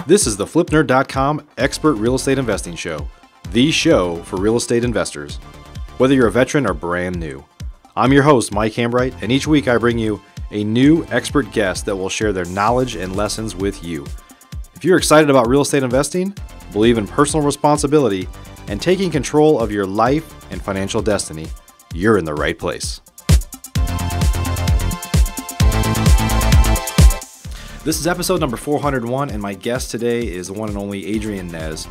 This is the FlipNerd.com Expert Real Estate Investing Show, the show for real estate investors, whether you're a veteran or brand new. I'm your host, Mike Hambright, and each week I bring you a new expert guest that will share their knowledge and lessons with you. If you're excited about real estate investing, believe in personal responsibility, and taking control of your life and financial destiny, you're in the right place. This is episode number 401, and my guest today is the one and only Adrian Nez.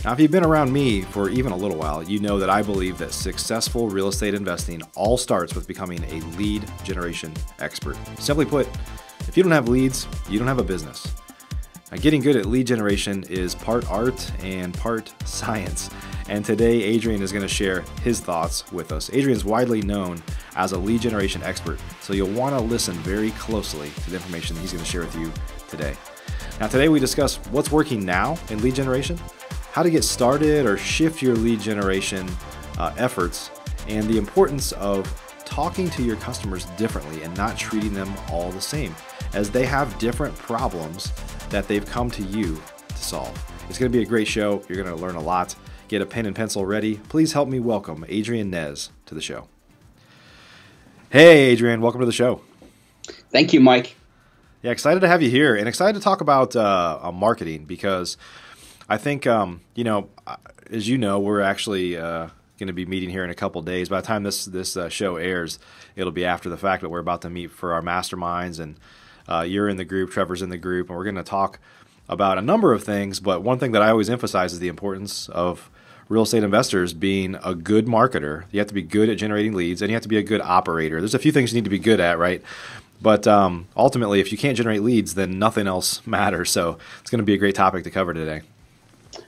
Now, if you've been around me for even a little while, you know that I believe that successful real estate investing all starts with becoming a lead generation expert. Simply put, if you don't have leads, you don't have a business. Now, getting good at lead generation is part art and part science. And today, Adrian is going to share his thoughts with us. Adrian's widely known as a lead generation expert, so you'll want to listen very closely to the information he's going to share with you today. Now, today we discuss what's working now in lead generation, how to get started or shift your lead generation efforts, and the importance of talking to your customers differently and not treating them all the same, as they have different problems that they've come to you to solve. It's going to be a great show. You're going to learn a lot. Get a pen and pencil ready. Please help me welcome Adrian Nez to the show. Hey, Adrian, welcome to the show. Thank you, Mike. Yeah, excited to have you here and excited to talk about marketing, because I think, as you know, we're actually going to be meeting here in a couple days. By the time this show airs, it'll be after the fact, but we're about to meet for our masterminds, and you're in the group, Trevor's in the group, and we're going to talk about a number of things. But one thing that I always emphasize is the importance of real estate investors being a good marketer. You have to be good at generating leads, and you have to be a good operator. There's a few things you need to be good at, right? But ultimately, if you can't generate leads, then nothing else matters. So it's going to be a great topic to cover today.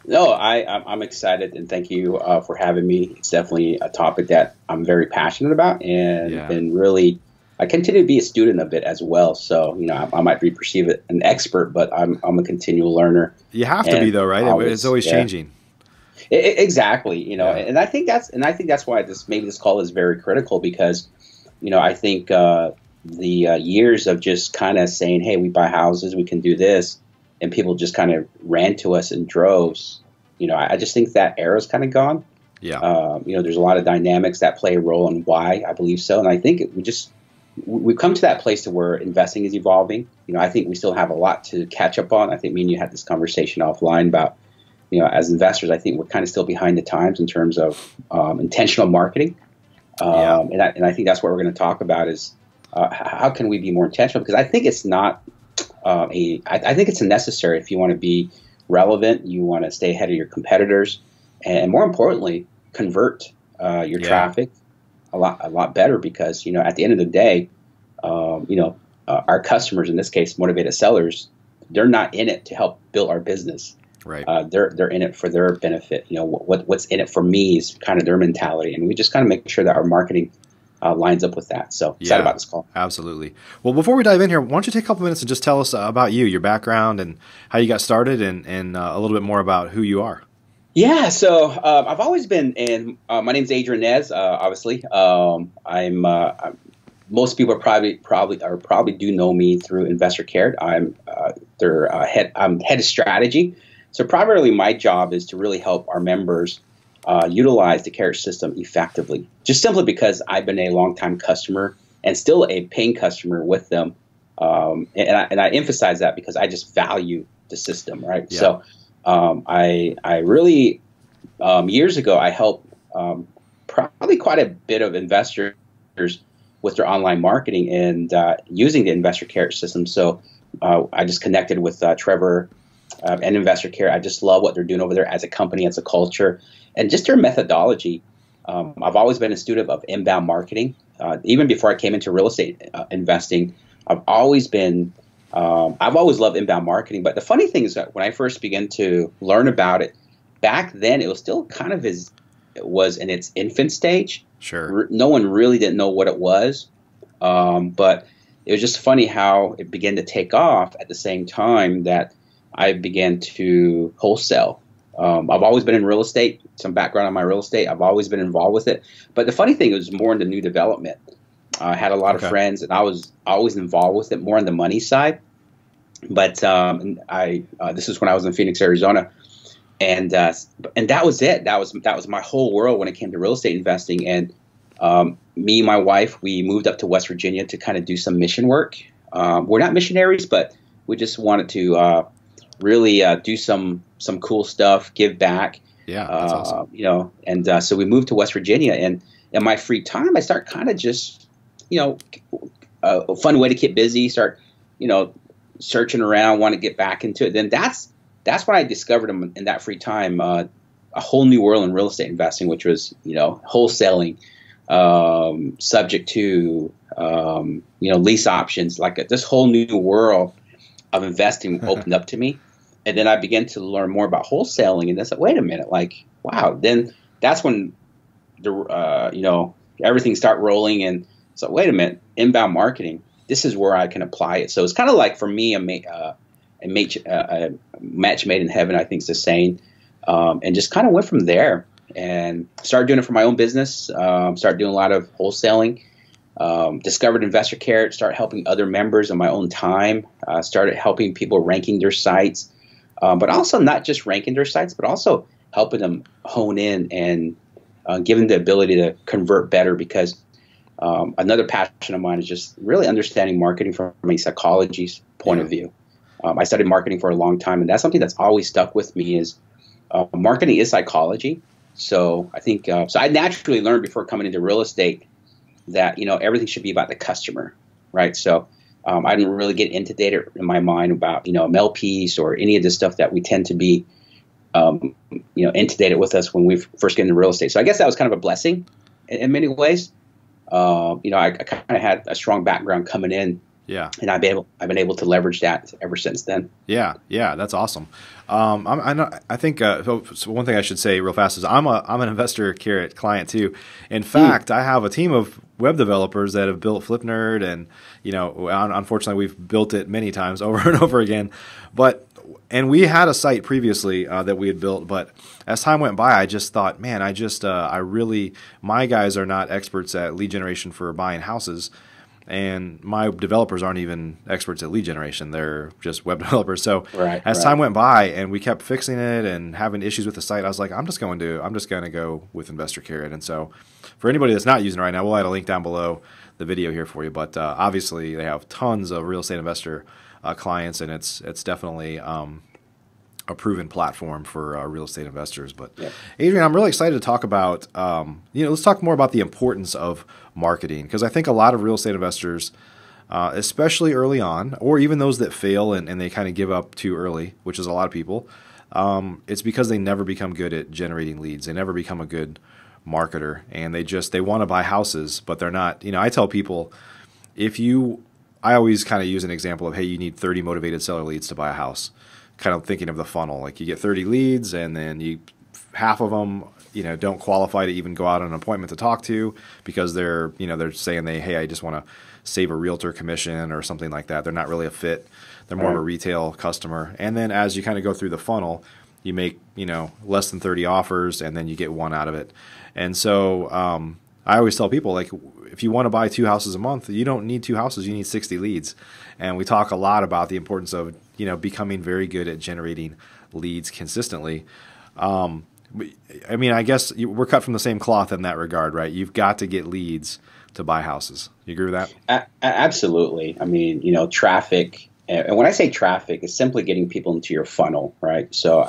No, I'm excited, and thank you for having me. It's definitely a topic that I'm very passionate about, and really, I continue to be a student of it as well. So, I might be perceived as an expert, but I'm a continual learner. You have to be, though, right? It's always changing. Exactly, and I think that's why this call is very critical, because, I think the years of just kind of saying, hey, we buy houses, we can do this, and people just kind of ran to us in droves. I just think that era's kind of gone. Yeah. There's a lot of dynamics that play a role in why I believe so, and I think we've come to that place to where investing is evolving. I think we still have a lot to catch up on. I think me and you had this conversation offline about, as investors, I think we're kind of still behind the times in terms of intentional marketing. And I think that's what we're going to talk about is how can we be more intentional? Because I think it's not I think it's necessary if you want to be relevant, you want to stay ahead of your competitors, and more importantly, convert your traffic a lot better, because, at the end of the day, our customers, in this case, motivated sellers, they're not in it to help build our business. Right. They're in it for their benefit. What's in it for me is kind of their mentality, and we just kind of make sure that our marketing lines up with that. So excited about this call. Absolutely. Well, before we dive in here, why don't you take a couple minutes and just tell us about you, your background, and how you got started, and a little bit more about who you are. Yeah, so I've always been in. My name's Adrian Nez. Obviously, I'm. Most people probably do know me through Investor Care. I'm their head. I'm head of strategy. So primarily, my job is to really help our members utilize the Carrot system effectively. Just simply because I've been a longtime customer and still a paying customer with them, and I emphasize that because I just value the system, right? Yeah. So. I really, years ago, I helped probably quite a bit of investors with their online marketing and using the Investor Care system. So I just connected with Trevor and Investor Care. I just love what they're doing over there as a company, as a culture, and just their methodology. I've always been a student of inbound marketing. Even before I came into real estate investing, I've always loved inbound marketing. But the funny thing is that when I first began to learn about it, back then it was still kind of it was in its infant stage. Sure. No one really didn't know what it was. But it was just funny how it began to take off at the same time that I began to wholesale. I've always been in real estate, some background on my real estate. I've always been involved with it. But the funny thing was more in the new development. I had a lot of friends, and I was always involved with it more on the money side. But this is when I was in Phoenix, Arizona, and that was it. That was my whole world when it came to real estate investing. And me and my wife, we moved up to West Virginia to kind of do some mission work. We're not missionaries, but we just wanted to really do some cool stuff, give back. Yeah, that's awesome. And so we moved to West Virginia, and in my free time, I start kind of just, a fun way to keep busy. Start, searching around, want to get back into it. Then that's when I discovered in that free time a whole new world in real estate investing, which was wholesaling, subject to lease options, like this whole new world of investing opened up to me. And then I began to learn more about wholesaling, and I said, wait a minute, like, wow. Then that's when everything started rolling, and so wait a minute, inbound marketing. This is where I can apply it. So it's kind of like, for me, a match made in heaven, I think is the saying, and just kind of went from there and started doing it for my own business. Started doing a lot of wholesaling. Discovered Investor Care, started helping other members on my own time. Started helping people ranking their sites, but also not just ranking their sites, but also helping them hone in and give them the ability to convert better. Because another passion of mine is just really understanding marketing from a psychology's point of view. I studied marketing for a long time, and that's something that's always stuck with me. Is marketing is psychology. So I think so. I naturally learned before coming into real estate that everything should be about the customer, right? So I didn't really get into data in my mind about MLPs or any of the stuff that we tend to be inundated with us when we first get into real estate. So I guess that was kind of a blessing in many ways. I kind of had a strong background coming in. Yeah, and I've been able to leverage that ever since then. Yeah, that's awesome. I think so one thing I should say real fast is I'm an Investor Carrot client too. In fact, I have a team of web developers that have built FlipNerd, and unfortunately we've built it many times over and over again. And we had a site previously that we had built, but as time went by, I just thought, man, my guys are not experts at lead generation for buying houses. And my developers aren't even experts at lead generation. They're just web developers. So as time went by and we kept fixing it and having issues with the site, I was like, I'm just going to go with Investor Carrot. And so for anybody that's not using it right now, we'll add a link down below the video here for you. But obviously they have tons of real estate investor clients, and it's definitely a proven platform for real estate investors. But Adrian, I'm really excited to talk about, let's talk more about the importance of marketing, because I think a lot of real estate investors, especially early on, or even those that fail and they kind of give up too early, which is a lot of people, it's because they never become good at generating leads. They never become a good marketer, and they want to buy houses, but they're not. I tell people, I always kind of use an example of, hey, you need 30 motivated seller leads to buy a house. Kind of thinking of the funnel, like you get 30 leads, and then half of them, don't qualify to even go out on an appointment to talk to, because they're saying hey, I just want to save a realtor commission or something like that. They're not really a fit. They're more of a retail customer. And then as you kind of go through the funnel, you make, less than 30 offers, and then you get one out of it. And so I always tell people, like, if you want to buy 2 houses a month, you don't need 2 houses, you need 60 leads. And we talk a lot about the importance of, becoming very good at generating leads consistently. I guess we're cut from the same cloth in that regard, right? You've got to get leads to buy houses. You agree with that? Absolutely. Traffic, and when I say traffic, it's simply getting people into your funnel, right? So,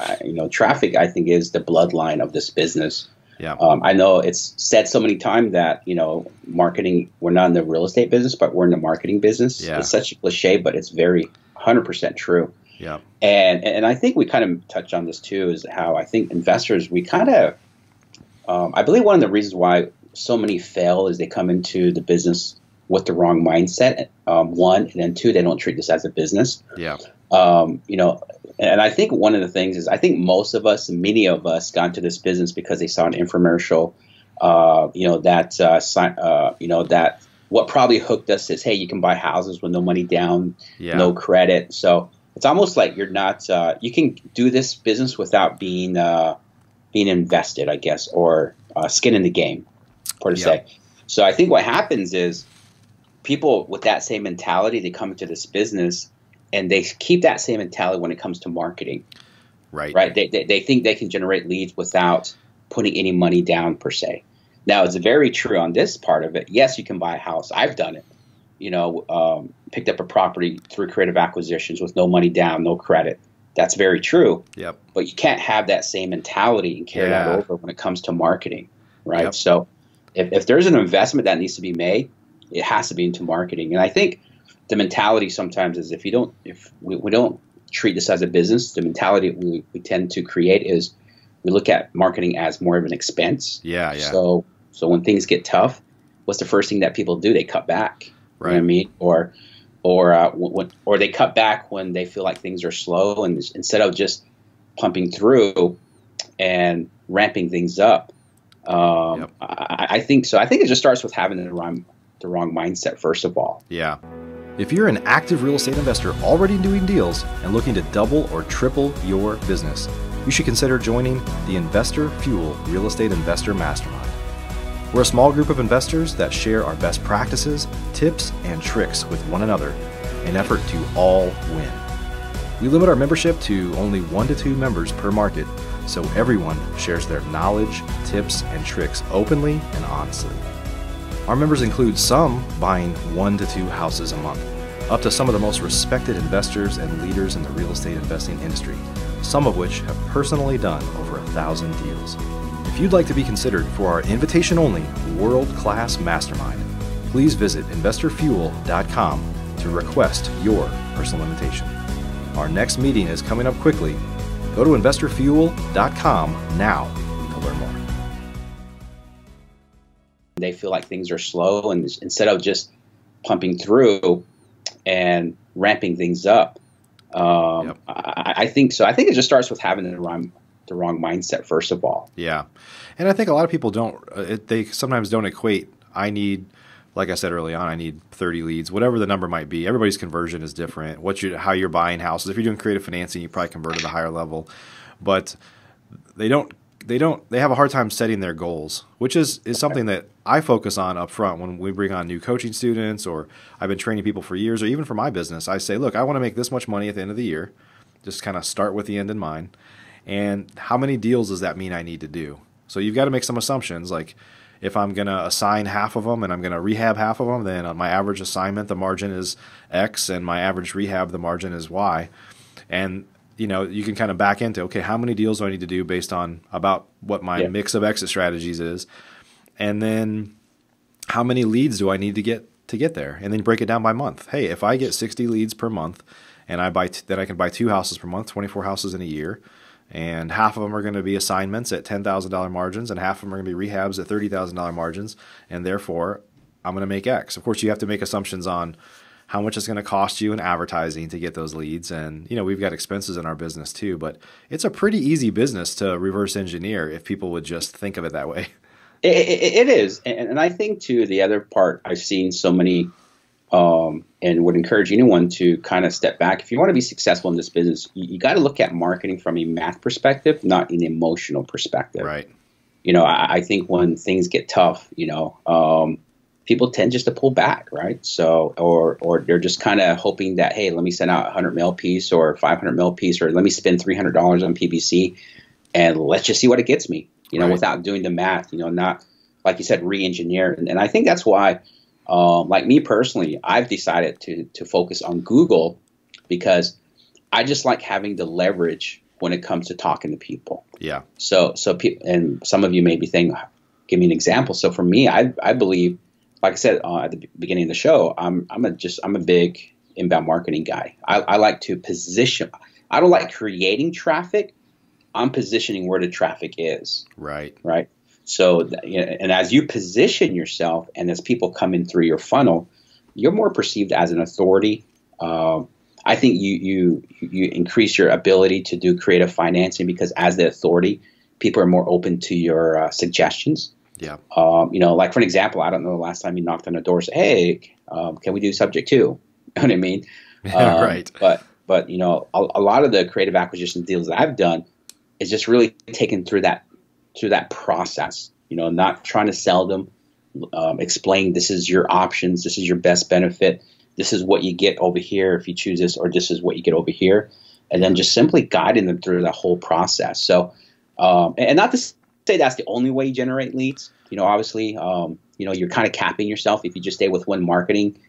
traffic, I think, is the bloodline of this business. Yeah. I know it's said so many times that, marketing, we're not in the real estate business, but we're in the marketing business. Yeah. It's such a cliche, but it's very 100% true. Yeah. And I think we kind of touched on this too, is how I think investors, we kind of, I believe one of the reasons why so many fail is they come into the business with the wrong mindset. One, and then 2, they don't treat this as a business. Yeah. And I think one of the things is, I think many of us got into this business because they saw an infomercial, that what probably hooked us is, hey, you can buy houses with no money down, no credit. So it's almost like you're not, you can do this business without being invested, I guess, or skin in the game, per se. So I think what happens is people with that same mentality, they come into this business and they keep that same mentality when it comes to marketing. Right. Right. They think they can generate leads without putting any money down per se. Now, it's very true on this part of it. Yes, you can buy a house. I've done it. Picked up a property through creative acquisitions with no money down, no credit. That's very true. Yep. But you can't have that same mentality and carry that over when it comes to marketing. Right. Yep. So if there's an investment that needs to be made, it has to be into marketing. And I think the mentality sometimes is if we don't treat this as a business, the mentality we tend to create is we look at marketing as more of an expense. Yeah. So when things get tough, what's the first thing that people do? They cut back. Right. You know what I mean? Or they cut back when they feel like things are slow, and instead of just pumping through and ramping things up. I think so. I think it just starts with having the wrong mindset, first of all. Yeah. If you're an active real estate investor already doing deals and looking to double or triple your business, you should consider joining the Investor Fuel Real Estate Investor Mastermind. We're a small group of investors that share our best practices, tips, and tricks with one another in an effort to all win. We limit our membership to only 1 to 2 members per market, so everyone shares their knowledge, tips, and tricks openly and honestly. Our members include some buying 1 to 2 houses a month, up to some of the most respected investors and leaders in the real estate investing industry, some of which have personally done over 1,000 deals. If you'd like to be considered for our invitation-only world-class mastermind, please visit investorfuel.com to request your personal invitation. Our next meeting is coming up quickly. Go to investorfuel.com now to learn more. They feel like things are slow, and instead of just pumping through and ramping things up, I think so. I think it just starts with having the wrong mindset, first of all. Yeah. And I think a lot of people they sometimes don't equate, like I said early on, I need 30 leads, whatever the number might be. Everybody's conversion is different. How you're buying houses. If you're doing creative financing, you probably convert at a higher level. But they have a hard time setting their goals, which is something that I focus on up front when we bring on new coaching students, or I've been training people for years, or even for my business. I say, look, I want to make this much money at the end of the year. Just kind of start with the end in mind. And how many deals does that mean I need to do? So you've got to make some assumptions. Like if I'm going to assign half of them and I'm going to rehab half of them, then on my average assignment, the margin is X, and my average rehab, the margin is Y. And you can kind of back into, okay, how many deals do I need to do based on about what my mix of exit strategies is? And then how many leads do I need to get there? And then break it down by month. Hey, if I get 60 leads per month and then I can buy 2 houses per month, 24 houses in a year, and half of them are going to be assignments at $10,000 margins, and half of them are going to be rehabs at $30,000 margins, and therefore I'm going to make X. Of course, you have to make assumptions on how much it's going to cost you in advertising to get those leads. And, we've got expenses in our business too, but it's a pretty easy business to reverse engineer if people would just think of it that way. It is. And I think too, the other part I've seen so many, and would encourage anyone to kind of step back. If you want to be successful in this business, you got to look at marketing from a math perspective, not an emotional perspective. Right. I think when things get tough, people tend just to pull back, right? So, or they're just kind of hoping that, hey, let me send out a 100 mil piece or 500 mil piece, or let me spend $300 on PPC and let's just see what it gets me, right, without doing the math, not, like you said, re-engineer. And I think that's why, like me personally, I've decided to focus on Google, because I just like having the leverage when it comes to talking to people. Yeah. So and some of you may be thinking, give me an example. So for me, I believe, like I said at the beginning of the show, I'm a big inbound marketing guy. I like to position. I don't like creating traffic. I'm positioning where the traffic is. Right. Right. So, and as you position yourself, and as people come in through your funnel, you're more perceived as an authority. I think you increase your ability to do creative financing, because as the authority, people are more open to your suggestions. Yeah. Like for an example, I don't know the last time you knocked on a door and said, hey, can we do subject to? You know what I mean? Right. But a lot of the creative acquisition deals that I've done is just really taken through that process, not trying to sell them, explain this is your options, this is your best benefit, this is what you get over here if you choose this, or this is what you get over here. And then just simply guiding them through the whole process. So, and not to say that's the only way you generate leads. Obviously, you're kind of capping yourself if you just stay with one marketing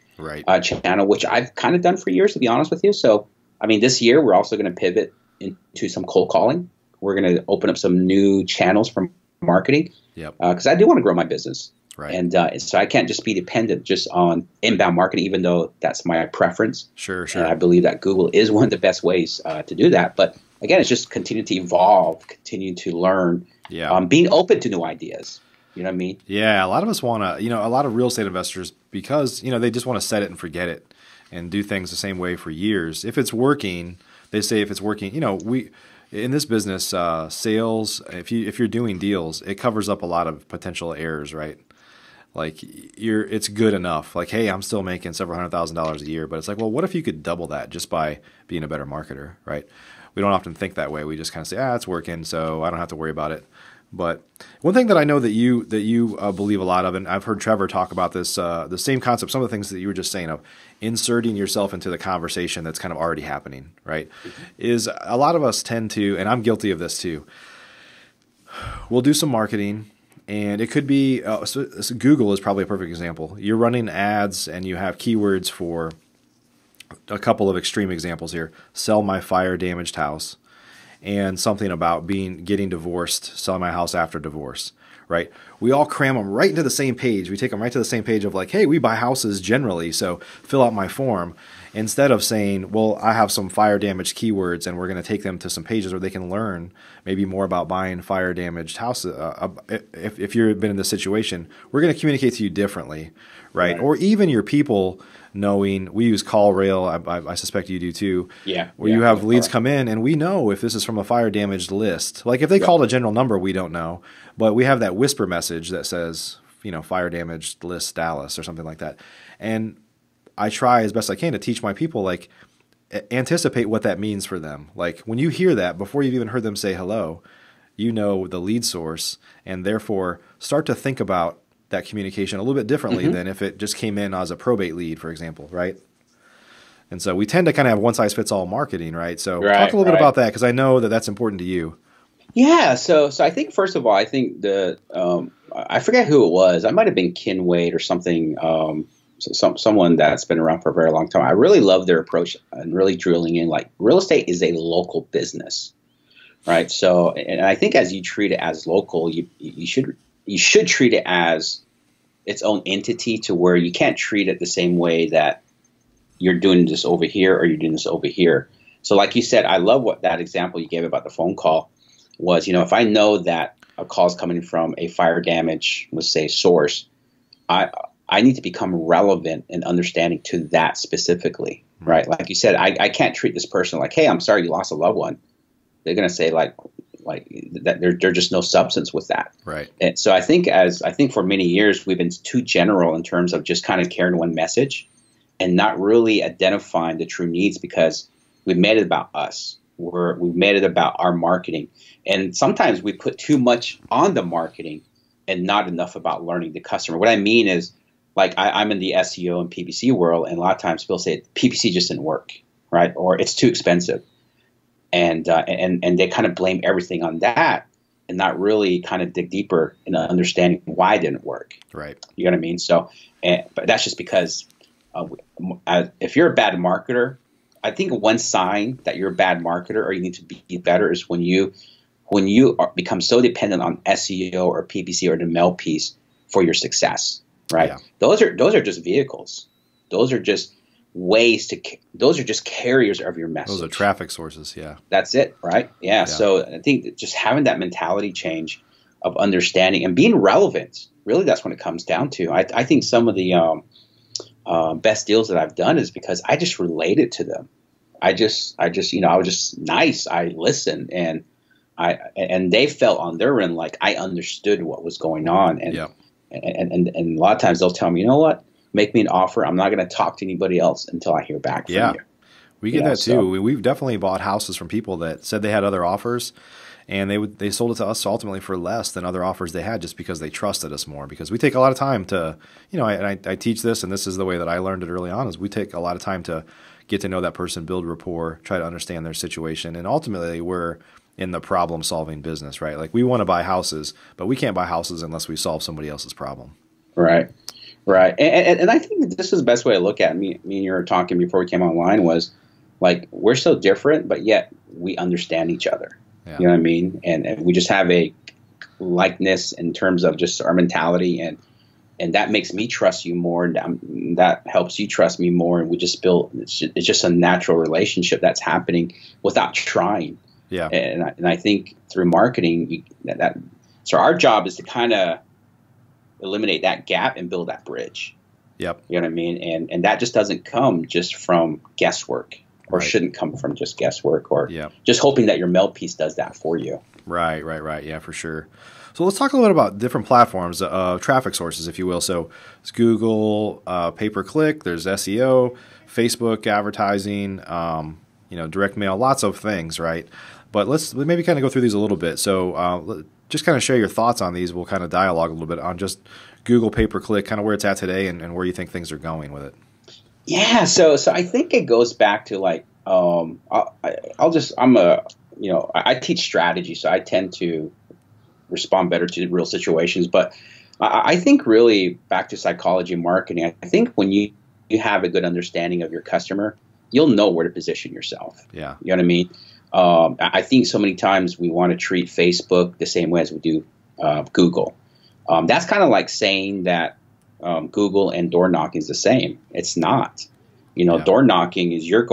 channel, which I've kind of done for years, to be honest with you. So, I mean, this year we're also going to pivot into some cold calling. We're going to open up some new channels for marketing because I do want to grow my business. Right. And so I can't just be dependent just on inbound marketing, even though that's my preference. Sure. And I believe that Google is one of the best ways to do that. But again, it's just continue to evolve, continue to learn, being open to new ideas. You know what I mean? Yeah, a lot of us want to, a lot of real estate investors, because, they just want to set it and forget it and do things the same way for years. If it's working, they say if it's working, we in this business, sales, if you're doing deals, it covers up a lot of potential errors, right? Like it's good enough. Like, hey, I'm still making several $100,000 a year, but it's like, well, what if you could double that just by being a better marketer, right? We don't often think that way. We just kind of say, it's working, so I don't have to worry about it. But one thing that I know that you believe a lot of, and I've heard Trevor talk about this, the same concept, some of the things that you were just saying of inserting yourself into the conversation that's kind of already happening, right? Is a lot of us tend to, and I'm guilty of this too, we'll do some marketing. And it could be, so Google is probably a perfect example. You're running ads and you have keywords for a couple of extreme examples here. Sell my fire damaged house, and something about getting divorced, selling my house after divorce, right? We all cram them right into the same page. We take them right to the same page of like, hey, we buy houses generally, so fill out my form. Instead of saying, well, I have some fire damaged keywords and we're going to take them to some pages where they can learn maybe more about buying fire damaged houses. If you've been in this situation, we're going to communicate to you differently, right? Or even your people knowing, we use CallRail, I suspect you do too, where you have leads come in and we know if this is from a fire damaged list. Like if they called a general number, we don't know, but we have that whisper message that says, fire damaged list Dallas or something like that. And I try as best I can to teach my people, like, anticipate what that means for them. Like when you hear that, before you've even heard them say hello, the lead source, and therefore start to think about that communication a little bit differently than if it just came in as a probate lead, for example, right? And so we tend to kind of have one-size-fits-all marketing, right? So talk a little bit about that, because I know that that's important to you. Yeah, so I think, first of all, I think I forget who it was. I might have been Ken Wade or something, someone that's been around for a very long time. I really love their approach and really drilling in, like, real estate is a local business, right? So, and I think as you treat it as local, you should treat it as its own entity, to where you can't treat it the same way that you're doing this over here or you're doing this over here. So like you said, I love what that example you gave about the phone call was. If I know that a call is coming from a fire damage, let's say, source, I need to become relevant and understanding to that specifically, right? Like you said, I can't treat this person like, hey, I'm sorry you lost a loved one. They're going to say like that there's just no substance with that. Right. And so I think for many years we've been too general in terms of just kind of carrying one message and not really identifying the true needs, because we've made it about us. We've made it about our marketing. And sometimes we put too much on the marketing and not enough about learning the customer. What I mean is, like, I'm in the SEO and PPC world, and a lot of times people say PPC just didn't work, right? Or it's too expensive. And they kind of blame everything on that and not really kind of dig deeper in understanding why it didn't work. Right. You know what I mean? So, but that's just because if you're a bad marketer, I think one sign that you're a bad marketer or you need to be better is when you become so dependent on SEO or PPC or the mail piece for your success, right? Yeah. Those are just vehicles. Those are just ways those are just carriers of your message. Those are traffic sources. Yeah. That's it. Right. Yeah. So I think that just having that mentality change of understanding and being relevant, really, that's when it comes down to. I think some of the best deals that I've done is because I just related to them. I was just nice. I listened, and they felt on their end like I understood what was going on. And a lot of times they'll tell me, you know what, make me an offer. I'm not going to talk to anybody else until I hear back from you. We get that too. We've definitely bought houses from people that said they had other offers, and they sold it to us ultimately for less than other offers they had, just because they trusted us more. Because we take a lot of time to, I teach this, and this is the way that I learned it early on, is we take a lot of time to get to know that person, build rapport, try to understand their situation, and ultimately we're in the problem solving business, right? Like, we want to buy houses, but we can't buy houses unless we solve somebody else's problem. Right. Right. And I think this is the best way to look at it. Me and you were talking before we came online, was like, we're so different, but yet we understand each other. Yeah. You know what I mean? And we just have a likeness in terms of just our mentality, and that makes me trust you more, and that helps you trust me more. And we just build, it's just a natural relationship that's happening without trying. Yeah. And I think through marketing, so our job is to kind of eliminate that gap and build that bridge. Yep. You know what I mean? And that just doesn't come just from guesswork, or right. shouldn't come from just guesswork, or yep. just hoping that your mail piece does that for you. Right. Yeah, for sure. So let's talk a little bit about different platforms, traffic sources, if you will. So it's Google, pay-per-click, there's SEO, Facebook advertising, direct mail, lots of things, right? But let's maybe kind of go through these a little bit. So just kind of share your thoughts on these. We'll kind of dialogue a little bit on just Google pay-per-click, kind of where it's at today, and where you think things are going with it. Yeah, so I think it goes back to like I teach strategy, so I tend to respond better to real situations. But I think really back to psychology and marketing, I think when you have a good understanding of your customer, you'll know where to position yourself. Yeah. You know what I mean? I think so many times we want to treat Facebook the same way as we do Google. That's kind of like saying that Google and door knocking is the same. It's not. Door knocking is you're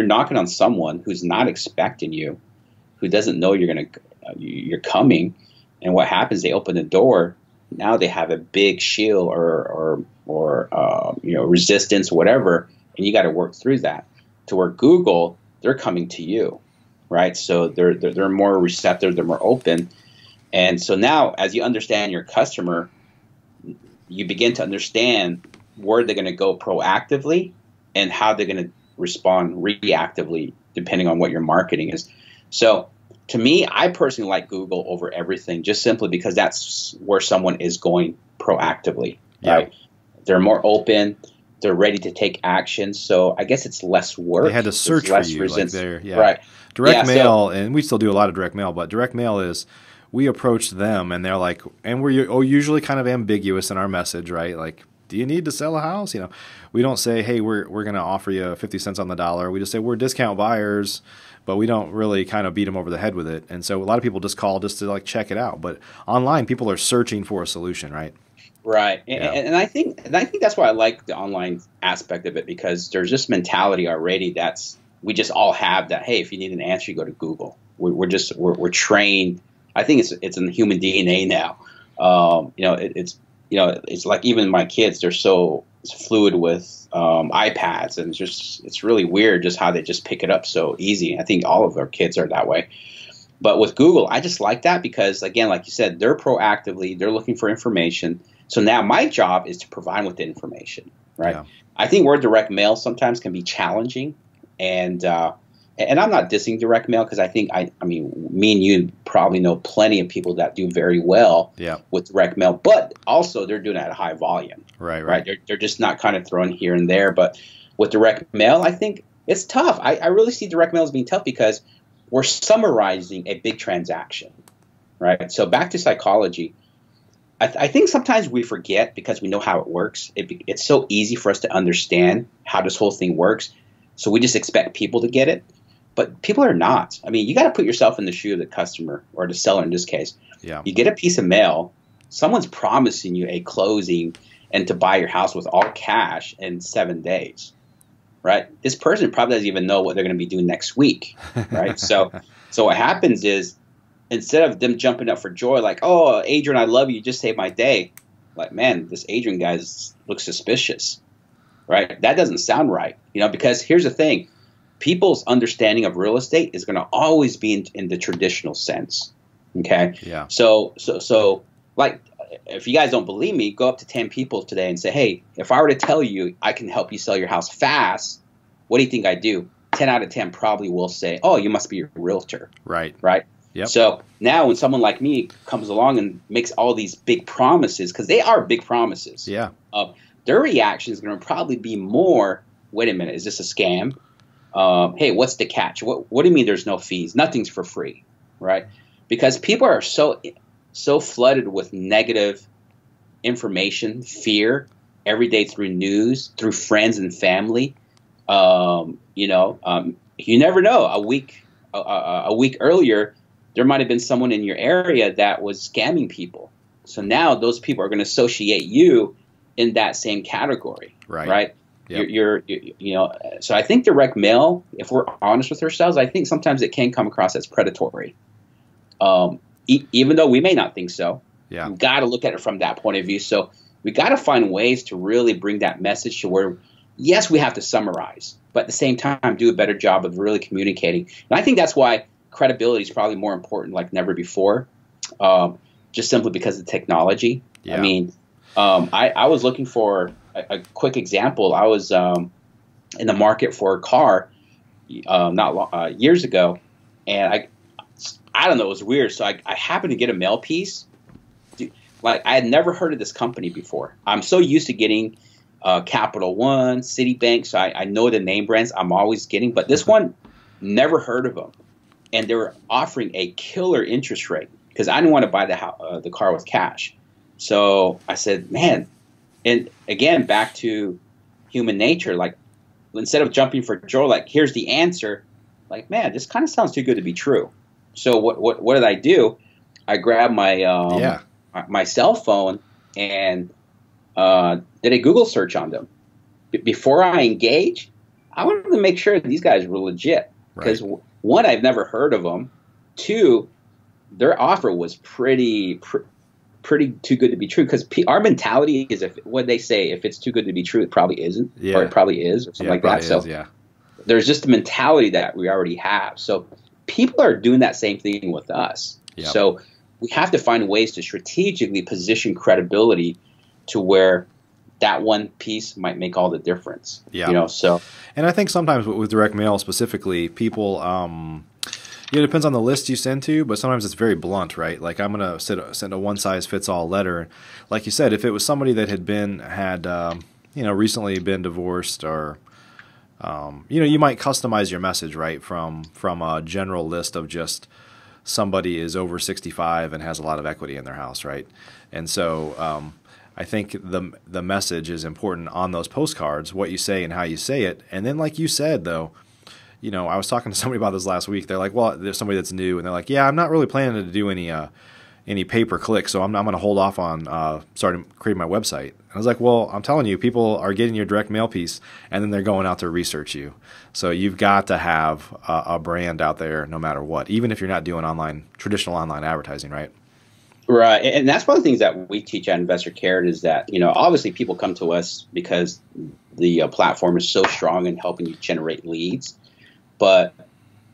knocking on someone who's not expecting you, who doesn't know you're coming, and what happens? They open the door. Now they have a big shield or resistance, whatever, and you got to work through that. To where Google, they're coming to you, right? So they're more receptive, they're more open, and so now as you understand your customer, you begin to understand where they're going to go proactively and how they're going to respond reactively, depending on what your marketing is. So to me, I personally like Google over everything, just simply because that's where someone is going proactively, right? They're more open. They're ready to take action. So I guess it's less work. They had to search for you. Right. Direct mail, and we still do a lot of direct mail, but direct mail is, we approach them and they're like, and we're usually kind of ambiguous in our message, right? Like, do you need to sell a house? We don't say, hey, we're going to offer you 50 cents on the dollar. We just say we're discount buyers, but we don't really kind of beat them over the head with it. And so a lot of people just call just to like check it out. But online, people are searching for a solution, right? Right. And I think that's why I like the online aspect of it, because there's this mentality already we just all have that, hey, if you need an answer, you go to Google. We're trained. I think it's in human DNA now. It's like even my kids, they're so fluid with iPads, and it's really weird just how they just pick it up so easy. I think all of our kids are that way. But with Google, I just like that because, again, like you said, they're looking for information. So now my job is to provide them with the information, right? Yeah. I think where direct mail sometimes can be challenging, and I'm not dissing direct mail, because I think me and you probably know plenty of people that do very well with direct mail, but also they're doing it at a high volume. Right. They're just not kind of throwing here and there. But with direct mail, I think it's tough. I really see direct mail as being tough because we're summarizing a big transaction, right? So back to psychology. I think sometimes we forget, because we know how it works. It's so easy for us to understand how this whole thing works. So we just expect people to get it. But people are not. I mean, you got to put yourself in the shoe of the customer, or the seller in this case. Yeah. You get a piece of mail. Someone's promising you a closing and to buy your house with all cash in 7 days, right? This person probably doesn't even know what they're going to be doing next week, right? So what happens is, instead of them jumping up for joy, like, oh, Adrian, I love you, you just saved my day. Like, man, this Adrian guy looks suspicious, right? That doesn't sound right, because here's the thing. People's understanding of real estate is going to always be in the traditional sense. Okay. Yeah. So like, if you guys don't believe me, go up to 10 people today and say, hey, if I were to tell you I can help you sell your house fast, what do you think I do? 10 out of 10 probably will say, oh, you must be a realtor. Right. Right. Yep. So now when someone like me comes along and makes all these big promises, because they are big promises, Yeah. their reaction is going to probably be more, wait a minute, is this a scam? Hey, what's the catch? What do you mean there's no fees? Nothing's for free, right? Because people are so flooded with negative information, fear, every day through news, through friends and family. You never know. A week earlier, there might have been someone in your area that was scamming people. So now those people are going to associate you in that same category, right? Yep. So I think direct mail, if we're honest with ourselves, I think sometimes it can come across as predatory. Even though we may not think so, we've got to look at it from that point of view. So we got to find ways to really bring that message to where, yes, we have to summarize, but at the same time, do a better job of really communicating. And I think that's why credibility is probably more important like never before, just simply because of technology. Yeah. I mean, I was looking for a quick example. I was in the market for a car years ago, and I don't know, it was weird. So I happened to get a mail piece. Like, I had never heard of this company before. I'm so used to getting Capital One, Citibank, so I know the name brands I'm always getting. But this one, never heard of them. And they were offering a killer interest rate because I didn't want to buy the car with cash. So I said, man, and again, back to human nature, like, instead of jumping for joy, like, here's the answer, like, man, this kind of sounds too good to be true. So what did I do? I grabbed my my cell phone and did a Google search on them. Before I engage, I wanted to make sure that these guys were legit. Because one, I've never heard of them. Two, their offer was pretty too good to be true. Because our mentality is, what they say, if it's too good to be true, it probably isn't, or it probably is, or something like that. So there's just a mentality that we already have. So people are doing that same thing with us. Yep. So we have to find ways to strategically position credibility to where that one piece might make all the difference. Yeah. So. And I think sometimes with direct mail specifically, people, it depends on the list you send to, but sometimes it's very blunt, right? Like, I'm going to send a one-size-fits-all letter. Like you said, if it was somebody that had recently been divorced, or, you might customize your message, right, from a general list of just somebody is over 65 and has a lot of equity in their house, right? And so I think the message is important on those postcards, what you say and how you say it. And then, like you said, though, I was talking to somebody about this last week. They're like, well, there's somebody that's new, and they're like, yeah, I'm not really planning to do any pay-per-click, so I'm going to hold off on starting creating my website. And I was like, well, I'm telling you, people are getting your direct mail piece, and then they're going out to research you. So you've got to have a brand out there no matter what, even if you're not doing traditional online advertising, right? Right, and that's one of the things that we teach at Investor Cared is that, obviously people come to us because the platform is so strong in helping you generate leads. But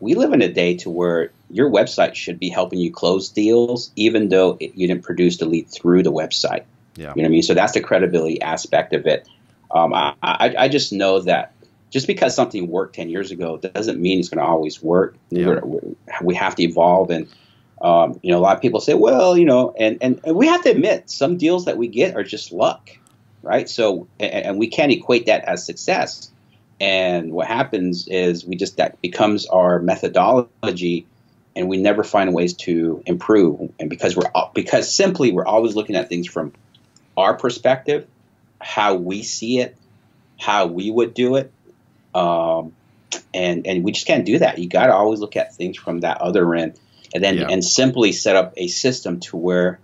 we live in a day to where your website should be helping you close deals, even though you didn't produce the lead through the website. Yeah. You know what I mean? So that's the credibility aspect of it. I just know that just because something worked 10 years ago doesn't mean it's going to always work. Yeah. We have to evolve. And, a lot of people say, well, and we have to admit some deals that we get are just luck, right? So, and we can't equate that as success. And what happens is that becomes our methodology, and we never find ways to improve. And because we're always looking at things from our perspective, how we see it, how we would do it, and we just can't do that. You got to always look at things from that other end, and then and simply set up a system to where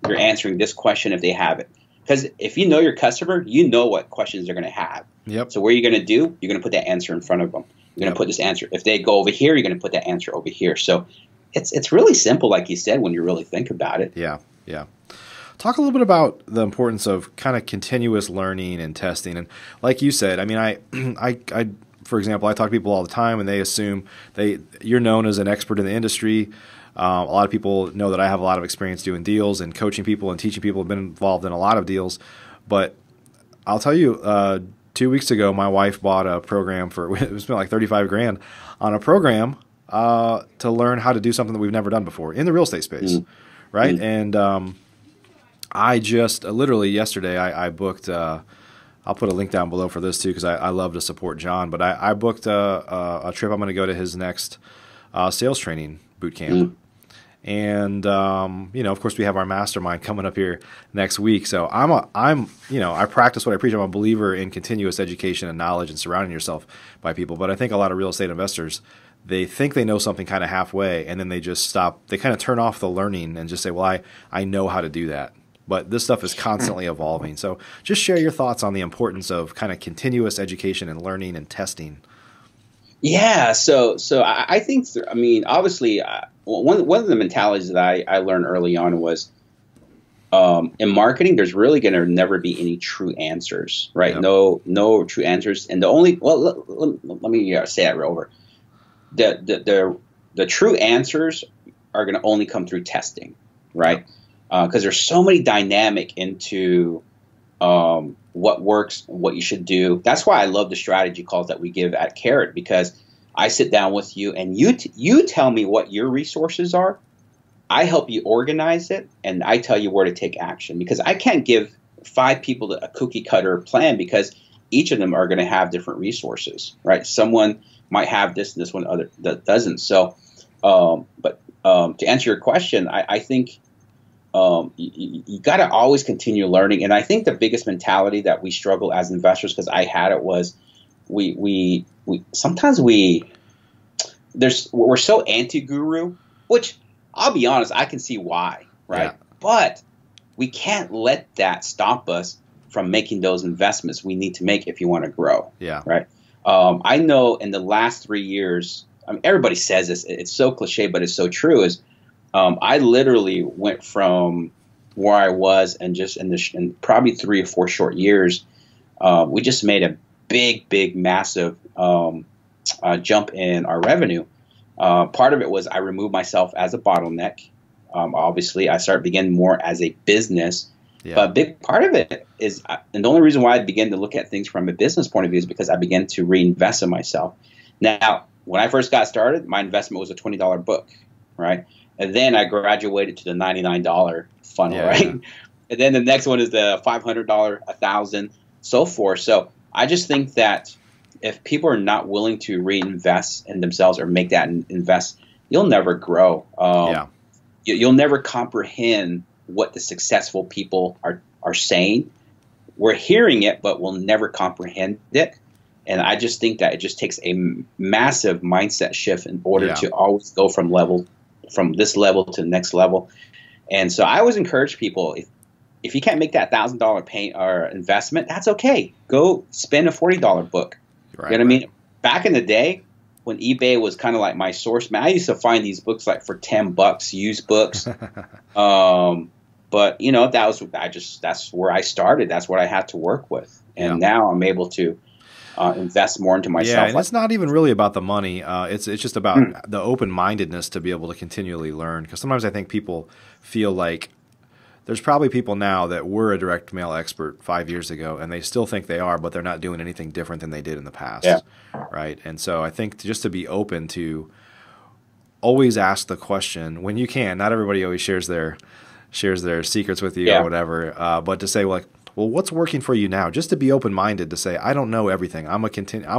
you're answering this question if they have it. Because if you know your customer, you know what questions they're going to have. Yep. So what are you going to do? You're going to put that answer in front of them. You're going to put this answer. If they go over here, you're going to put that answer over here. So it's really simple, like you said, when you really think about it. Yeah, yeah. Talk a little bit about the importance of kind of continuous learning and testing. And like you said, I mean, I for example, I talk to people all the time, and they assume you're known as an expert in the industry. A lot of people know that I have a lot of experience doing deals and coaching people and teaching people. Have been involved in a lot of deals, but I'll tell you, 2 weeks ago, my wife bought a program for, it was like 35 grand on a program to learn how to do something that we've never done before in the real estate space. Right. And I just literally yesterday, I booked, I'll put a link down below for this too, because I love to support John, but I booked a trip. I'm going to go to his next sales training boot camp. And, of course we have our mastermind coming up here next week. So I practice what I preach. I'm a believer in continuous education and knowledge and surrounding yourself by people. But I think a lot of real estate investors, they think they know something kind of halfway, and then they just stop. They kind of turn off the learning and just say, well, I know how to do that. But this stuff is constantly evolving. So just share your thoughts on the importance of kind of continuous education and learning and testing. Yeah, so I think, obviously, one of the mentalities that I learned early on was in marketing, there's really going to never be any true answers, right? Yep. No true answers. And let me say that over. The true answers are going to only come through testing, right? Because there's so many dynamic into what works, what you should do. That's why I love the strategy calls that we give at Carrot, because I sit down with you and you tell me what your resources are. I help you organize it, and I tell you where to take action, because I can't give 5 people a cookie cutter plan, because each of them are going to have different resources, right? Someone might have this one other that doesn't. So, but to answer your question, I think you got to always continue learning. And I think the biggest mentality that we struggle as investors, because I had it, was we're so anti-guru, which I'll be honest, I can see why, right? Yeah. But we can't let that stop us from making those investments we need to make if you want to grow. Yeah. Right. I know in the last 3 years, everybody says this, it's so cliche, but it's so true, is I literally went from where I was, and just in probably 3 or 4 short years, we just made a big, massive jump in our revenue. Part of it was I removed myself as a bottleneck. Obviously, I started beginning more as a business. Yeah. But a big part of it is, and the only reason why I began to look at things from a business point of view is because I began to reinvest in myself. Now, when I first got started, my investment was a $20 book, right? And then I graduated to the $99 funnel, right? Yeah. And then the next one is the $500, $1,000, so forth. So I just think that if people are not willing to reinvest in themselves or make that invest, you'll never grow. You'll never comprehend what the successful people are saying. We're hearing it, but we'll never comprehend it. And I just think that it just takes a massive mindset shift in order to always go from this level to the next level. And so I always encourage people, if you can't make that $1,000 pay or investment, that's okay. Go spend a $40 book. Right, you know what I mean? Back in the day, when eBay was kind of like my source, man, I used to find these books like for $10, used books. But that's where I started. That's what I had to work with. And now I'm able to invest more into myself. Yeah, and it's not even really about the money. It's just about the open-mindedness to be able to continually learn. Because sometimes I think people feel like there's probably people now that were a direct mail expert 5 years ago, and they still think they are, but they're not doing anything different than they did in the past. Yeah. Right? And so I think just to be open to always ask the question when you can. Not everybody always shares their secrets with you or whatever, but to say, like, well, what's working for you now? Just to be open-minded to say, I don't know everything. I'm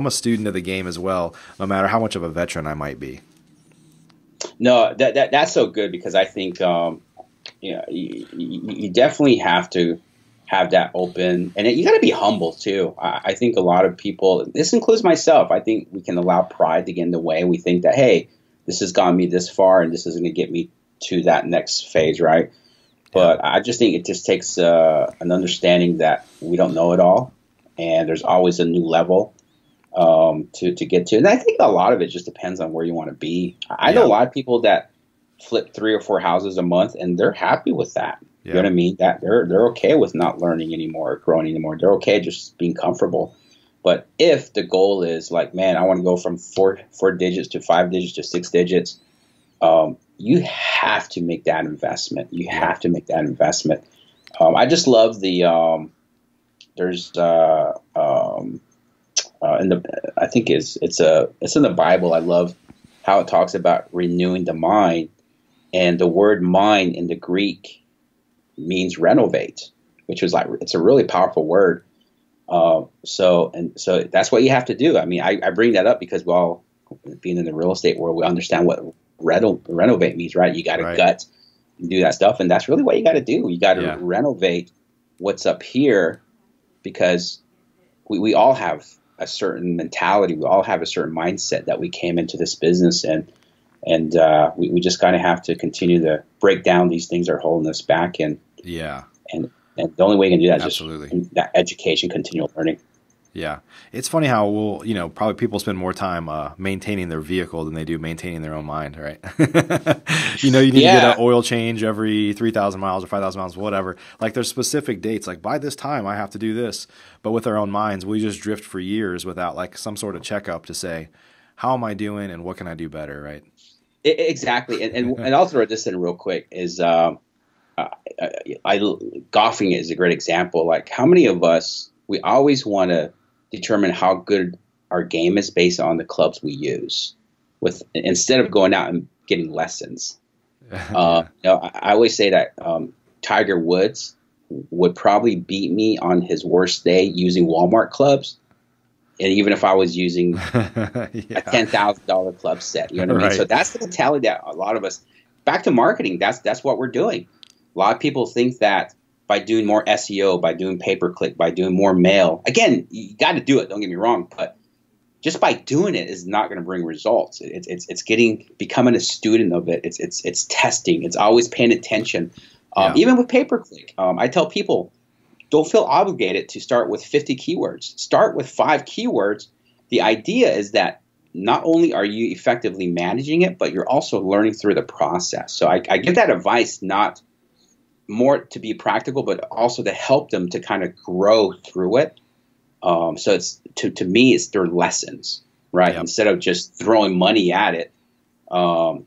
a student of the game as well, no matter how much of a veteran I might be. No, that's so good, because I think you definitely have to have that open, and you got to be humble too. I think a lot of people, this includes myself, I think we can allow pride to get in the way. We think that, hey, this has gotten me this far, and this is going to get me to that next phase, right? But I just think it just takes an understanding that we don't know it all, and there's always a new level to get to. And I think a lot of it just depends on where you want to be. I know a lot of people that flip 3 or 4 houses a month, and they're happy with that. You know what I mean? That they're okay with not learning anymore or growing anymore. They're okay just being comfortable. But if the goal is like, man, I want to go from 4 digits to 5 digits to 6 digits, you have to make that investment. You have to make that investment. I just love the there's in the I think it's in the Bible. I love how it talks about renewing the mind, and the word mind in the Greek means renovate, which was like, it's a really powerful word. So that's what you have to do. I mean, I bring that up because, well, being in the real estate world, we understand what renovate means, right? You got to gut and do that stuff, and that's really what you got to do. You got to renovate what's up here, because we all have a certain mentality. We all have a certain mindset that we came into this business, and we just kind of have to continue to break down these things that are holding us back. And the only way you can do that is just that education, continual learning. Yeah. It's funny how probably people spend more time maintaining their vehicle than they do maintaining their own mind, right? You need to get an oil change every 3,000 miles or 5,000 miles, whatever. Like, there's specific dates, like by this time I have to do this. But with our own minds, we just drift for years without like some sort of checkup to say, how am I doing and what can I do better, right? Exactly. And I'll throw this in real quick is golfing is a great example. Like, how many of us, we always want to determine how good our game is based on the clubs we use, instead of going out and getting lessons. I always say that Tiger Woods would probably beat me on his worst day using Walmart clubs, and even if I was using a $10,000 club set, you know what I mean? So that's the mentality that a lot of us. Back to marketing, that's what we're doing. A lot of people think that by doing more SEO, by doing pay-per-click, by doing more mail, again, you got to do it. Don't get me wrong, but just by doing it is not going to bring results. It's becoming a student of it. It's testing. It's always paying attention. Even with pay-per-click, I tell people, don't feel obligated to start with 50 keywords. Start with 5 keywords. The idea is that not only are you effectively managing it, but you're also learning through the process. So I give that advice, not more to be practical, but also to help them to kind of grow through it. So it's to me, it's their lessons, right? Yep. Instead of just throwing money at it,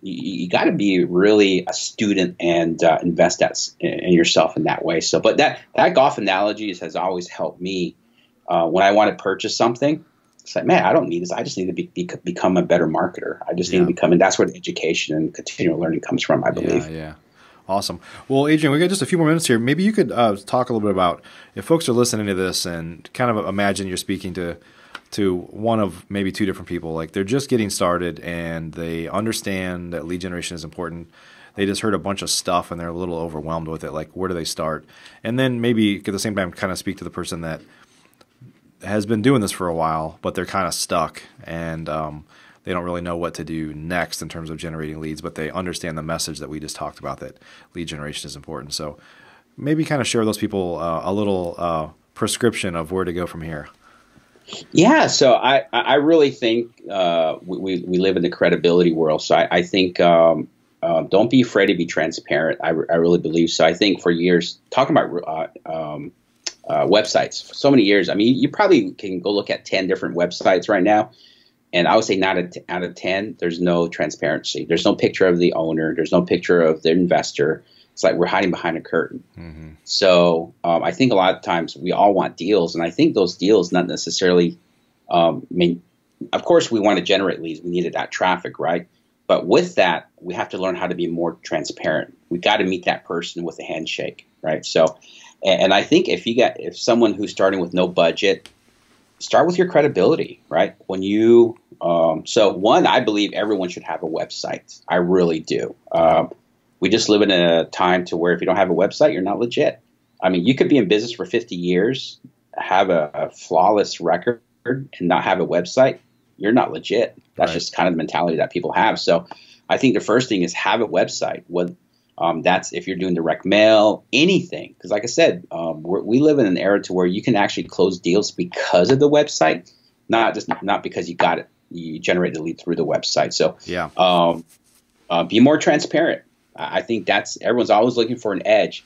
you got to be really a student and invest in yourself in that way. So, but that golf analogy has always helped me when I want to purchase something. It's like, man, I don't need this. I just need to become a better marketer. I just need to become, and that's where the education and continual learning comes from, I believe. Yeah. Awesome. Well, Adrian, we got just a few more minutes here. Maybe you could talk a little bit about, if folks are listening to this and kind of imagine you're speaking to one of maybe 2 different people, like they're just getting started and they understand that lead generation is important. They just heard a bunch of stuff and they're a little overwhelmed with it. Like, where do they start? And then maybe at the same time kind of speak to the person that has been doing this for a while, but they're kind of stuck and they don't really know what to do next in terms of generating leads, but they understand the message that we just talked about, that lead generation is important. So maybe kind of share with those people a little prescription of where to go from here. Yeah, so I really think we live in the credibility world. So I think don't be afraid to be transparent. I really believe so. I think for years, talking about websites, for so many years, I mean, you probably can go look at 10 different websites right now. And I would say 9 out of 10, there's no transparency. There's no picture of the owner. There's no picture of the investor. It's like we're hiding behind a curtain. Mm-hmm. So I think a lot of times we all want deals. And I think those deals not necessarily of course, we want to generate leads. We needed that traffic, right? But with that, we have to learn how to be more transparent. We got to meet that person with a handshake, right? So, and I think if someone who's starting with no budget, start with your credibility, right? When you, I believe everyone should have a website. I really do. We just live in a time to where if you don't have a website, you're not legit. I mean, you could be in business for 50 years, have a flawless record, and not have a website. You're not legit. That's just kind of the mentality that people have. So I think the first thing is have a website. That's if you're doing direct mail, anything. Because like I said, we live in an era to where you can actually close deals because of the website, not because you generated the lead through the website. So be more transparent. I think everyone's always looking for an edge.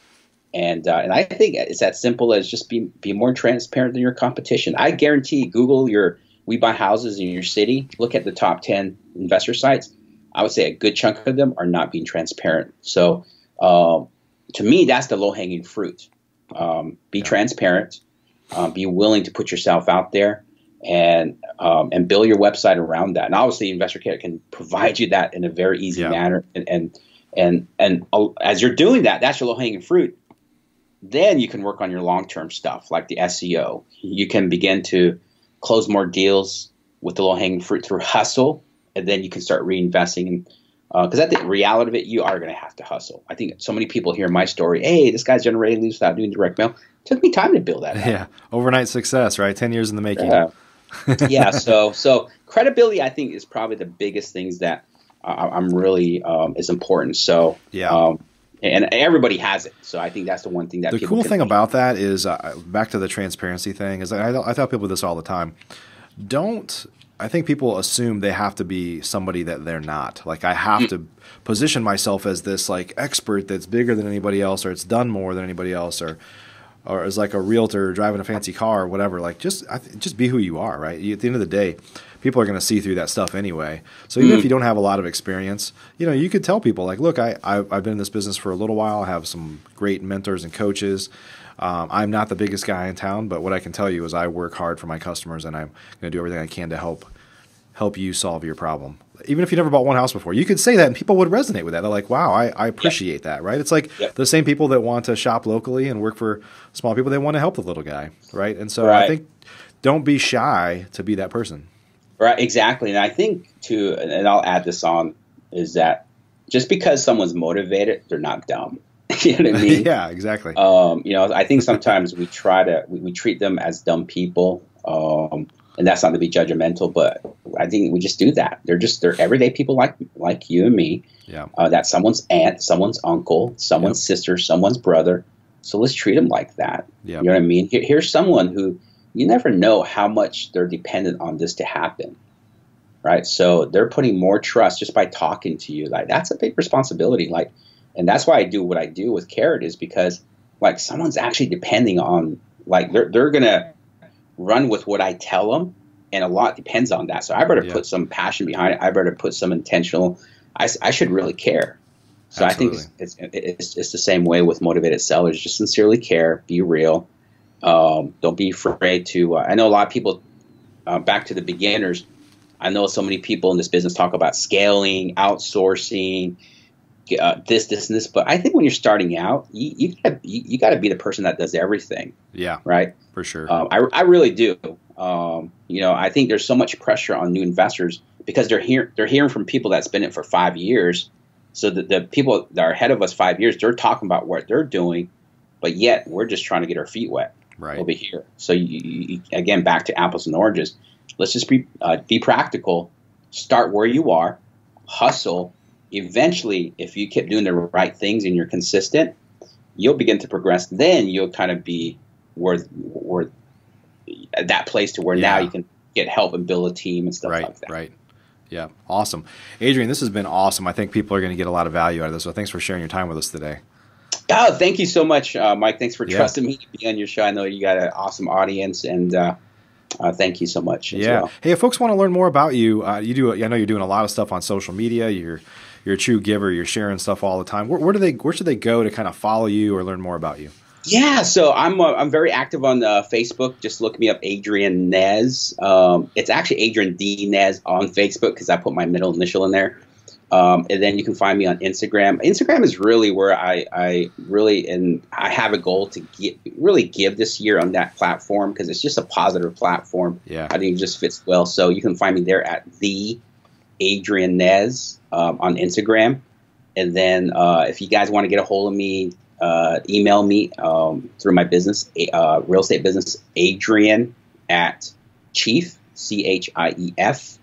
And I think it's that simple as just be more transparent than your competition. I guarantee Google We Buy Houses in your city. Look at the top 10 investor sites. I would say a good chunk of them are not being transparent. So to me, that's the low-hanging fruit. Be transparent. Be willing to put yourself out there and build your website around that. And obviously, Investor Care can provide you that in a very easy manner. And as you're doing that, that's your low hanging fruit. Then you can work on your long term stuff like the SEO. You can begin to close more deals with the low hanging fruit through hustle, and then you can start reinvesting. Because at the reality of it, you are going to have to hustle. I think so many people hear my story. Hey, this guy's generating leads without doing direct mail. It took me time to build that out. Yeah, overnight success, right? 10 years in the making. Yeah. So credibility, I think, is probably the biggest things that I'm really is important. So and everybody has it. So I think that's the one thing that the cool thing about that is back to the transparency thing is I tell people this all the time. I think people assume they have to be somebody that they're not. Like I have to position myself as this like expert that's bigger than anybody else, or it's done more than anybody else, or as like a realtor driving a fancy car or whatever. Like just be who you are, right? At the end of the day, people are going to see through that stuff anyway. So even if you don't have a lot of experience, you could tell people like, look, I've been in this business for a little while. I have some great mentors and coaches. I'm not the biggest guy in town, but what I can tell you is I work hard for my customers, and I'm going to do everything I can to help you solve your problem. Even if you never bought one house before, you could say that and people would resonate with that. They're like, wow, I appreciate that, right? It's like the same people that want to shop locally and work for small people, they want to help the little guy, right? And so I think don't be shy to be that person. Right, exactly. And I think too, and I'll add this on, is that just because someone's motivated, they're not dumb. You know what I mean? Yeah, exactly. I think sometimes we treat them as dumb people. And that's not to be judgmental, but I think we just do that. They're everyday people like you and me. Yeah. That's someone's aunt, someone's uncle, someone's sister, someone's brother. So let's treat them like that. Yeah. You know what I mean? Here's someone who you never know how much they're dependent on this to happen, right? So they're putting more trust just by talking to you. Like that's a big responsibility. Like, and that's why I do what I do with Carrot is because like someone's actually depending on like they're gonna run with what I tell them, and a lot depends on that. So I better put some passion behind it. I better put some intentional. I should really care. So absolutely. I think it's the same way with motivated sellers. Just sincerely care, be real. Don't be afraid to. I know a lot of people. Back to the beginners. I know so many people in this business talk about scaling, outsourcing, this, and this. But I think when you're starting out, you got to be the person that does everything. Yeah. Right. For sure. I really do. I think there's so much pressure on new investors because they're hearing from people that's been in it for 5 years. So the people that are ahead of us 5 years, they're talking about what they're doing, but yet we're just trying to get our feet wet over here. So you, again, back to apples and oranges. Let's just be practical. Start where you are, hustle. Eventually, if you keep doing the right things and you're consistent, you'll begin to progress. Then you'll kind of be where that place to where now you can get help and build a team and stuff like that. Right. Yeah. Awesome. Adrian, this has been awesome. I think people are going to get a lot of value out of this. So thanks for sharing your time with us today. Oh, thank you so much, Mike. Thanks for trusting me to be on your show. I know you got an awesome audience, and thank you so much. Yeah. Well. Hey, if folks want to learn more about you, I know you're doing a lot of stuff on social media. You're a true giver. You're sharing stuff all the time. Where should they go to kind of follow you or learn more about you? Yeah, so I'm very active on Facebook. Just look me up, Adrian Nez. It's actually Adrian D. Nez on Facebook because I put my middle initial in there. And then you can find me on Instagram. Instagram is really where I have a goal to really give this year on that platform because it's just a positive platform. Yeah, I think it just fits well. So you can find me there at the Adrian Nez on Instagram. And then if you guys want to get a hold of me, email me through my business, real estate business, Adrian at Chief, CHIEF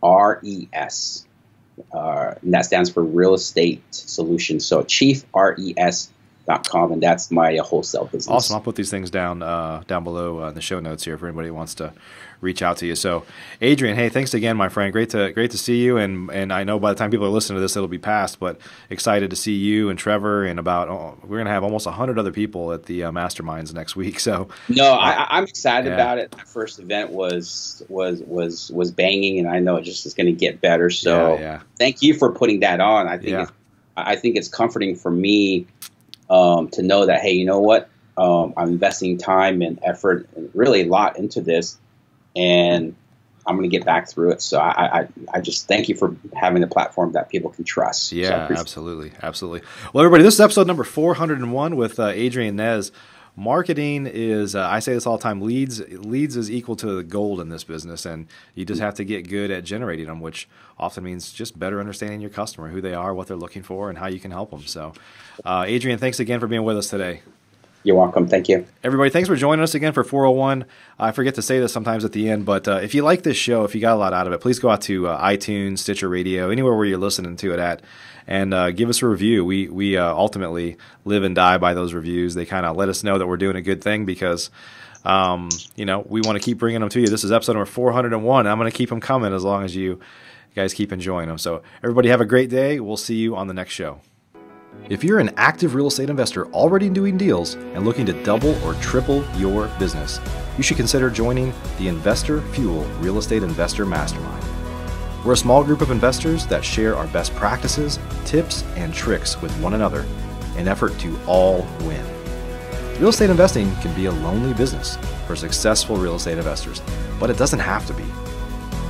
RES. And that stands for Real Estate Solutions. So chiefres.com, and that's my wholesale business. Awesome. I'll put these things down below in the show notes here for anybody who wants to reach out to you. So, Adrian, hey, thanks again, my friend. Great to see you. And I know by the time people are listening to this, it'll be past. But excited to see you and Trevor and we're going to have almost 100 other people at the masterminds next week. So I'm excited about it. My first event was banging, and I know it just is going to get better. So thank you for putting that on. I think it's comforting for me to know that, hey, you know what? I'm investing time and effort, and really a lot into this, and I'm going to get back through it. So I just thank you for having a platform that people can trust. Yeah, absolutely. Well, everybody, this is episode number 401 with Adrian Nez. Marketing is, I say this all the time, leads is equal to the gold in this business, and you just have to get good at generating them, which often means just better understanding your customer, who they are, what they're looking for, and how you can help them. So, Adrian, thanks again for being with us today. You're welcome. Thank you. Everybody, thanks for joining us again for 401. I forget to say this sometimes at the end, but if you like this show, if you got a lot out of it, please go out to iTunes, Stitcher Radio, anywhere where you're listening to it at, and give us a review. We ultimately live and die by those reviews. They kind of let us know that we're doing a good thing because, we want to keep bringing them to you. This is episode number 401. I'm going to keep them coming as long as you guys keep enjoying them. So everybody have a great day. We'll see you on the next show. If you're an active real estate investor already doing deals and looking to double or triple your business, you should consider joining the Investor Fuel Real Estate Investor Mastermind. We're a small group of investors that share our best practices, tips, and tricks with one another in an effort to all win. Real estate investing can be a lonely business for successful real estate investors, but it doesn't have to be.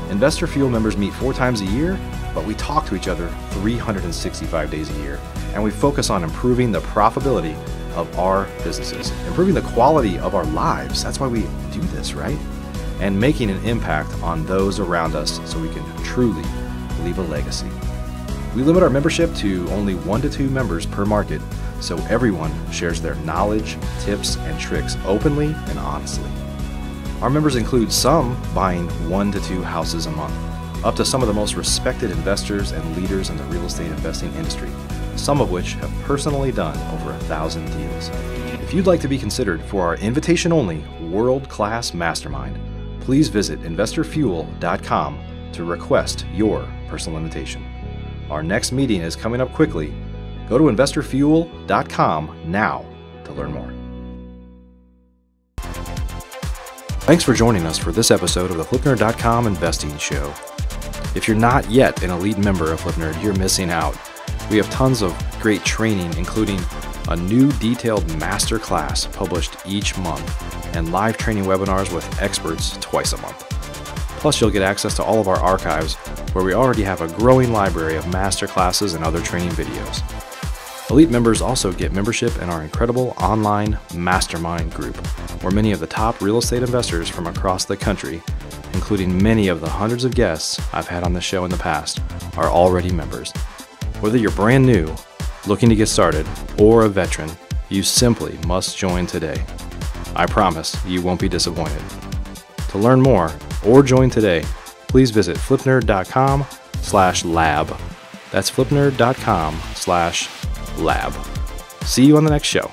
Investor Fuel members meet 4 times a year, but we talk to each other 365 days a year, and we focus on improving the profitability of our businesses, improving the quality of our lives. That's why we do this, right? And making an impact on those around us so we can truly leave a legacy. We limit our membership to only 1 to 2 members per market, so everyone shares their knowledge, tips, and tricks openly and honestly. Our members include some buying 1 to 2 houses a month, up to some of the most respected investors and leaders in the real estate investing industry, some of which have personally done over 1,000 deals. If you'd like to be considered for our invitation-only world-class mastermind, please visit investorfuel.com to request your personal invitation. Our next meeting is coming up quickly. Go to investorfuel.com now to learn more. Thanks for joining us for this episode of the FlipNerd.com Investing Show. If you're not yet an elite member of FlipNerd, you're missing out. We have tons of great training, including a new detailed master class published each month and live training webinars with experts twice a month. Plus, you'll get access to all of our archives, where we already have a growing library of master classes and other training videos. Elite members also get membership in our incredible online mastermind group, where many of the top real estate investors from across the country, including many of the hundreds of guests I've had on the show in the past, are already members. Whether you're brand new, looking to get started, or a veteran, you simply must join today. I promise you won't be disappointed. To learn more or join today, please visit flipnerd.com/lab. That's flipnerd.com/lab. See you on the next show.